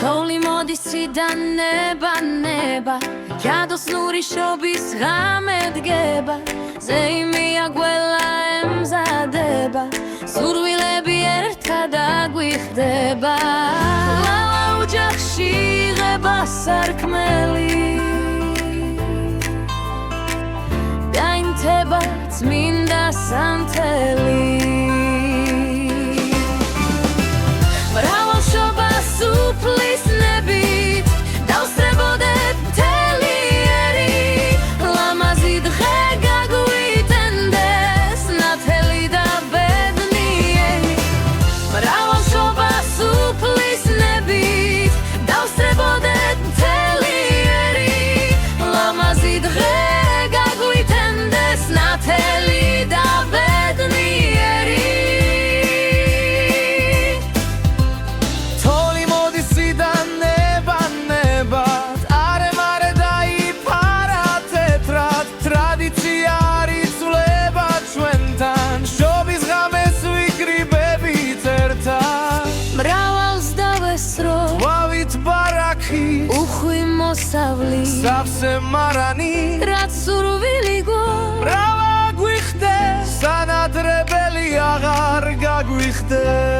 თოვლი მოდის ციდან ნება ჯადოს ნური შობის ღამე დგება ზეიმია გველა ემზადება სურვილები ერთად აგვიხდება ლალა ოჯახში იღება სარკმელი დაინთება წმინდა სანთელი სუფლის ნებით დავსწრებოდეთ მთელი ერი ლამაზი დღე გაგვიტენდეს ნათელი და ბედნიერი მრავალშობა სუფლის ნებით დავსწრებოდეთ მთელი ერი ლამაზი დღე გაგვიტენდეს ნათელი და ბედნიერი უხვი მოსავლი სავსე მარანი რაც სურვილი გვაქვს რა გვიხდეს სანადრებელი აღარ გაგვიხდეს